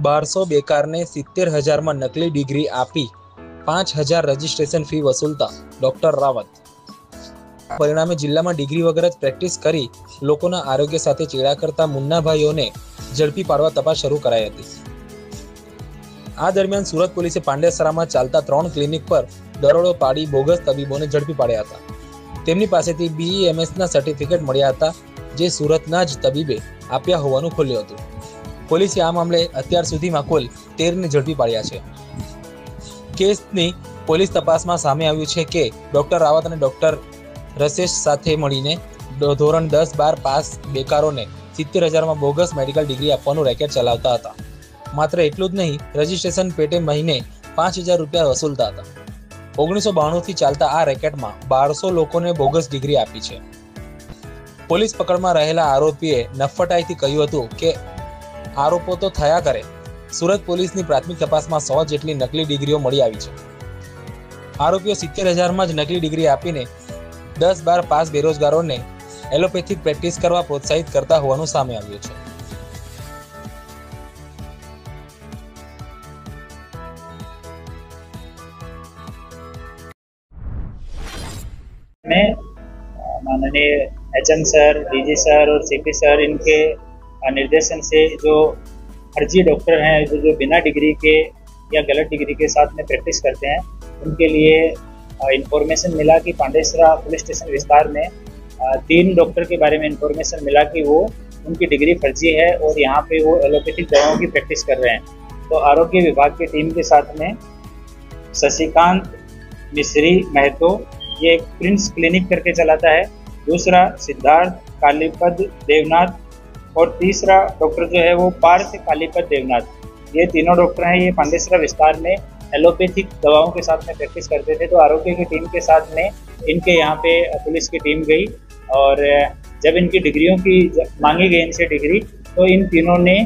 1200 બેકારને 70,000માં નકલી ડિગ્રી આપી 5,000 registration fee વસૂલતા doctor Rawat. પરિણામે જિલ્લામાં ડિગ્રી વગર જ પ્રેક્ટિસ કરી લોકોના આરોગ્ય સાથે ચેડા કરતા મુન્નાભાઈઓને ઝડપી પાડવા તપાસ શરૂ કરાઈ હતી. આ દરમિયાન સુરત પોલીસે પાંડેસરામાં ચાલતા 3 ક્લિનિક પર દરોડો પાડી બોગસ તબીબોને ઝડપી પાડ્યા હતા. તેમની પાસેથી BEMSના સર્ટિફિકેટ મળ્યા હતા, જે સુરતના જ તબીબે આપ્યા હોવાનું ખુલ્યું હતું. પોલીસે આ મામલે અત્યાર સુધીમાં કુલ 13ને ઝડપી પાડ્યા છે. કેસની પોલીસ તપાસમાં સામે આવ્યું છે કે ડોક્ટર રાવત અને ડોક્ટર રસેશ સાથે મળીને ધોરણ 10-12 પાસ બેકારોને 70,000માં બોગસ મેડિકલ ડિગ્રી આપવાનું રેકેટ ચલાવતા હતા. માત્ર એટલું જ નહીં, રજીસ્ટ્રેશન પેટે મહિને 5,000 રૂપિયા વસૂલતા હતા. 1992થી ચાલતા આ રેકેટમાં 1200 લોકોને બોગસ ડિગ્રી આપી છે. પોલીસ પકડમાં રહેલા આરોપીએ નફટાઈથી કહ્યું હતું કે આરોપો તો થયા કરે. સુરત પોલીસની પ્રાથમિક તપાસમાં 100 જેટલી નકલી ડિગ્રીઓ મળી આવી છે. આરોપીઓ 70,000માં જ નકલી ડિગ્રી આપીને 10-12 પાસ બેરોજગારોને એલોપેથિક પ્રેક્ટિસ કરવા પ્રોત્સાહિત કરતા હોવાનું સામે આવ્યું છે. में माननीय HM सर, DG सर और CP सर इनके निर्देशन से जो फर्जी डॉक्टर हैं जो बिना डिग्री के या गलत डिग्री के साथ में प्रैक्टिस करते हैं, उनके लिए इंफॉर्मेशन मिला कि पांडेसरा पुलिस स्टेशन विस्तार में 3 डॉक्टर के बारे में इंफॉर्मेशन मिला कि वो उनकी डिग्री फर्जी है और यहाँ पे वो एलोपैथिक दवाओं की प्रैक्टिस कर रहे हैं. तो आरोग्य विभाग की टीम के साथ में शशिकांत मिश्री महतो, ये एक प्रिंस क्लिनिक करके चलाता है, दूसरा सिद्धार्थ कालीपद देवनाथ और तीसरा डॉक्टर जो है वो पार्थ कालीपद देवनाथ. ये तीनों डॉक्टर हैं. ये पांडेसरा विस्तार में एलोपैथिक दवाओं के साथ में प्रैक्टिस करते थे. तो आरोग्य की टीम के साथ में इनके यहाँ पे पुलिस की टीम गई और जब इनकी डिग्रियों की मांगी गई इनसे डिग्री, तो इन तीनों ने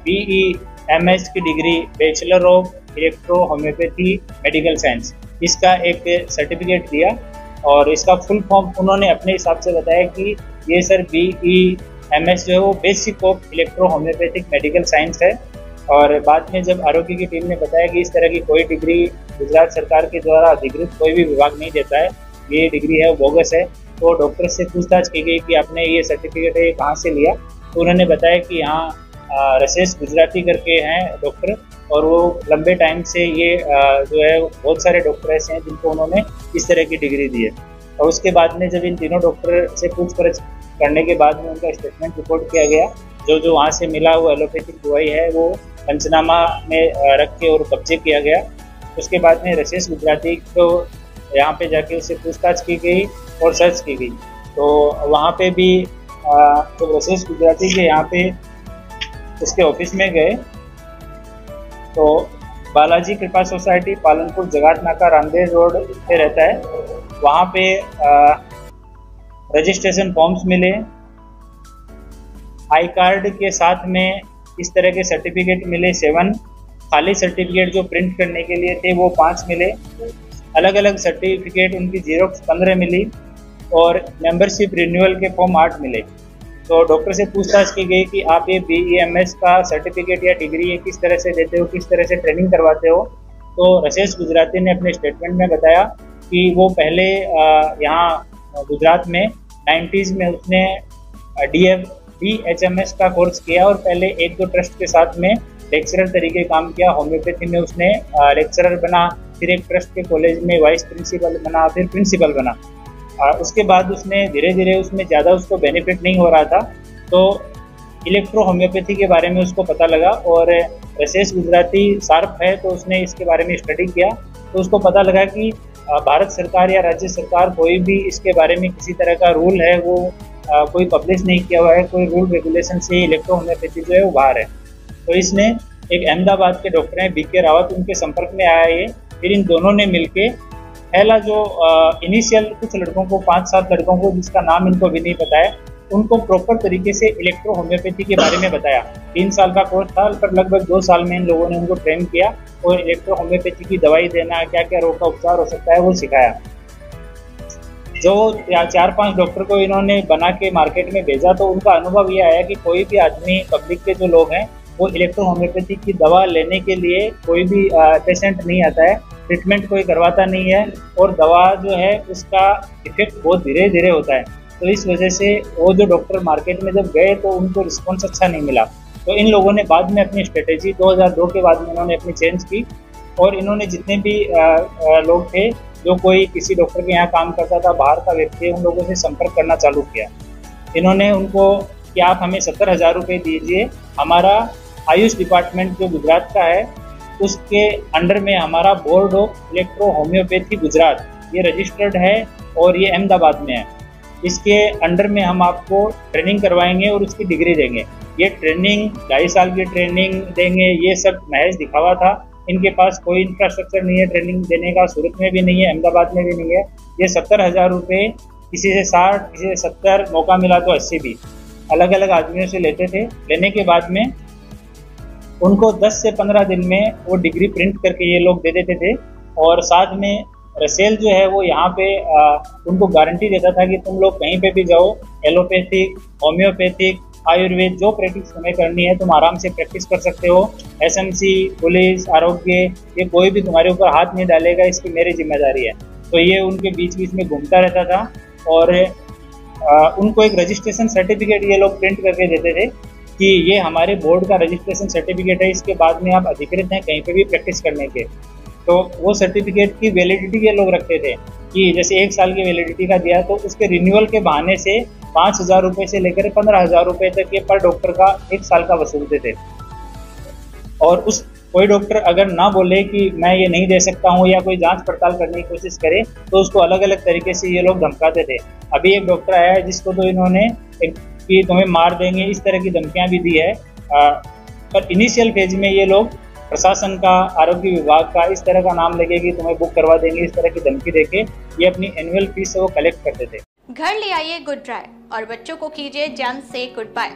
BEMS की degree bachelor of electro homeopathy medical science इसका एक सर्टिफिकेट दिया और इसका फुल फॉर्म उन्होंने अपने हिसाब से बताया कि ये सर BEMS जो है वो basic of electro homeopathic medical science है. और बाद में जब आरोग्य की टीम ने बताया कि इस तरह की कोई डिग्री गुजरात सरकार के द्वारा अधिकृत कोई भी विभाग नहीं देता है, ये डिग्री है वो बोगस है, तो डॉक्टर से पूछताछ की गई कि आपने ये सर्टिफिकेट है कहाँ से लिया. तो उन्होंने बताया कि यहाँ रसेश गुजराती करके हैं डॉक्टर, और वो लंबे टाइम से ये जो है बहुत सारे डॉक्टर ऐसे हैं जिनको उन्होंने इस तरह की डिग्री दी है. और उसके बाद में जब इन तीनों डॉक्टर से पूछपरछ करने के बाद में उनका स्टेटमेंट रिपोर्ट किया गया. जो वहाँ से मिला वो एलोपैथिक दवाई है वो पंचनामा में रख के और कब्जे किया गया. उसके बाद में रसेश गुजराती को यहाँ पे जाके उससे पूछताछ की गई और सर्च की गई. तो वहाँ पे भी जब रसेश गुजराती के यहाँ पे उसके ऑफिस में गए तो बालाजी कृपा सोसाइटी पालनपुर जगाट नाका रामदेव रोड पे रहता है. वहाँ पे रजिस्ट्रेशन फॉर्म्स मिले, आई कार्ड के साथ में इस तरह के सर्टिफिकेट मिले 7, खाली सर्टिफिकेट जो प्रिंट करने के लिए थे वो 5 मिले, अलग अलग सर्टिफिकेट उनकी जीरोक्स 15 मिली और मेंबरशिप रिन्यूअल के फॉर्म 8 मिले. तो डॉक्टर से पूछताछ की गई कि आप ये BEMS का सर्टिफिकेट या डिग्री ये किस तरह से देते हो, किस तरह से ट्रेनिंग करवाते हो. तो रसेश गुजराती ने अपने स्टेटमेंट में बताया कि वो पहले यहाँ गुजरात में 90s में उसने DHMS का कोर्स किया और पहले 1-2 ट्रस्ट के साथ में लेक्चरर तरीके काम किया. होम्योपैथी में उसने लेक्चरर बना, फिर एक ट्रस्ट के कॉलेज में वाइस प्रिंसिपल बना, फिर प्रिंसिपल बना. उसके बाद उसने धीरे धीरे उसमें ज़्यादा उसको बेनिफिट नहीं हो रहा था, तो इलेक्ट्रो होम्योपैथी के बारे में उसको पता लगा. और रसेश गुजराती शार्प है तो उसने इसके बारे में स्टडी किया. तो उसको पता लगा कि भारत सरकार या राज्य सरकार कोई भी इसके बारे में किसी तरह का रूल है वो कोई पब्लिश नहीं किया हुआ है, कोई रूल रेगुलेशन से इलेक्ट्रो होम्योपैथी जो है वो बाहर है. तो इसने एक अहमदाबाद के डॉक्टर हैं BK रावत, उनके संपर्क में आया ये. फिर इन दोनों ने मिलके पहला जो इनिशियल कुछ लड़कों को 5-7 लड़कों को जिसका नाम इनको भी नहीं पता है, उनको प्रॉपर तरीके से इलेक्ट्रो होम्योपैथी के बारे में बताया. 3 साल का कोर्स था पर लगभग 2 साल में इन लोगों ने उनको ट्रेन किया और इलेक्ट्रो होम्योपैथी की दवाई देना, क्या क्या रोग का उपचार हो सकता है वो सिखाया. जो 4-5 डॉक्टर को इन्होंने बना के मार्केट में भेजा तो उनका अनुभव ये आया कि कोई भी आदमी, पब्लिक के जो लोग हैं वो इलेक्ट्रो होम्योपैथी की दवा लेने के लिए कोई भी पेशेंट नहीं आता है, ट्रीटमेंट कोई करवाता नहीं है और दवा जो है उसका इफेक्ट बहुत धीरे धीरे होता है। तो इस वजह से वो जो डॉक्टर मार्केट में जब गए तो उनको रिस्पॉन्स अच्छा नहीं मिला। तो इन लोगों ने बाद में अपनी स्ट्रेटेजी 2002 के बाद में इन्होंने अपनी चेंज की और इन्होंने जितने भी लोग थे जो कोई किसी डॉक्टर के यहाँ काम करता था, बाहर का व्यक्ति, उन लोगों से संपर्क करना चालू किया। इन्होंने उनको कि आप हमें 70,000 रुपये दीजिए, हमारा आयुष डिपार्टमेंट जो गुजरात का है उसके अंडर में हमारा board of electro homeopathy Gujarat ये रजिस्टर्ड है और ये अहमदाबाद में है। इसके अंडर में हम आपको ट्रेनिंग करवाएंगे और उसकी डिग्री देंगे। ये ट्रेनिंग 2.5 साल की ट्रेनिंग देंगे, ये सब महज दिखावा था। इनके पास कोई इंफ्रास्ट्रक्चर नहीं है ट्रेनिंग देने का, सूरत में भी नहीं है, अहमदाबाद में भी नहीं है। ये 70,000 रुपये किसी से 60, किसी से 70, मौका मिला तो 80 भी अलग अलग आदमियों से लेते थे। लेने के बाद में उनको 10 से 15 दिन में वो डिग्री प्रिंट करके ये लोग दे देते थे और साथ में रसेल जो है वो यहाँ पे उनको गारंटी देता था कि तुम लोग कहीं पे भी जाओ, एलोपैथिक, होम्योपैथिक, आयुर्वेद जो प्रैक्टिस तुम्हें करनी है तुम आराम से प्रैक्टिस कर सकते हो। एसएमसी, पुलिस, आरोग्य ये कोई भी तुम्हारे ऊपर हाथ नहीं डालेगा, इसकी मेरी जिम्मेदारी है। तो ये उनके बीच बीच में घूमता रहता था और उनको एक रजिस्ट्रेशन सर्टिफिकेट ये लोग प्रिंट करके देते थे कि ये हमारे बोर्ड का रजिस्ट्रेशन सर्टिफिकेट है, इसके बाद में आप अधिकृत हैं कहीं पे भी प्रैक्टिस करने के। तो वो सर्टिफिकेट की वैलिडिटी ये लोग रखते थे कि जैसे 1 साल की वैलिडिटी का दिया तो उसके रिन्यूअल के बहाने से 5,000 रुपये से लेकर 15,000 रुपये तक ये पर डॉक्टर का 1 साल का वसूलते थे। और उस कोई डॉक्टर अगर ना बोले कि मैं ये नहीं दे सकता हूँ या कोई जांच पड़ताल करने की कोशिश करे तो उसको अलग अलग तरीके से ये लोग धमकाते थे। अभी एक डॉक्टर आया है जिसको तो इन्होंने कि तुम्हें मार देंगे इस तरह की धमकियाँ भी दी है। पर इनिशियल फेज में ये लोग प्रशासन का, आरोग्य विभाग का इस तरह का नाम लेके कि तुम्हें बुक करवा देंगे, इस तरह की धमकी देके ये अपनी एनुअल फीस वो कलेक्ट करते थे। घर ले आइए गुड ड्राई और बच्चों को कीजिए जम से goodbye.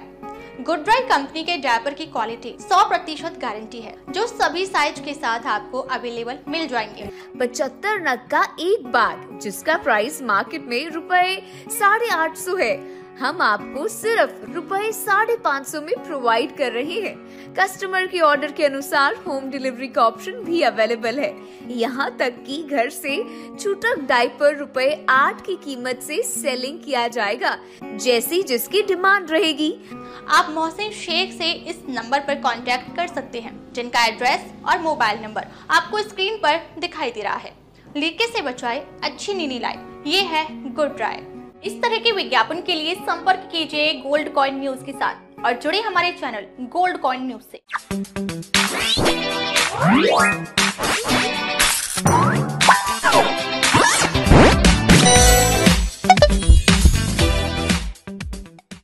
Good dry company के डायपर की क्वालिटी 100% गारंटी है जो सभी साइज के साथ आपको अवेलेबल मिल जाएंगे। 75 नग का एक बैग जिसका प्राइस मार्केट में ₹850 है, हम आपको सिर्फ ₹550 में प्रोवाइड कर रहे हैं। कस्टमर के ऑर्डर के अनुसार होम डिलीवरी का ऑप्शन भी अवेलेबल है। यहाँ तक कि घर से छूटक डायपर ₹8 की कीमत से सेलिंग किया जाएगा, जैसी जिसकी डिमांड रहेगी। आप मोहसिन शेख से इस नंबर पर कांटेक्ट कर सकते हैं जिनका एड्रेस और मोबाइल नंबर आपको स्क्रीन पर दिखाई दे रहा है। लीकेज से बचाए अच्छी नींद लाए, ये है गुड ड्राई। इस तरह के विज्ञापन के लिए संपर्क कीजिए गोल्ड कॉइन न्यूज के साथ और जुड़े हमारे चैनल गोल्ड कॉइन न्यूज से।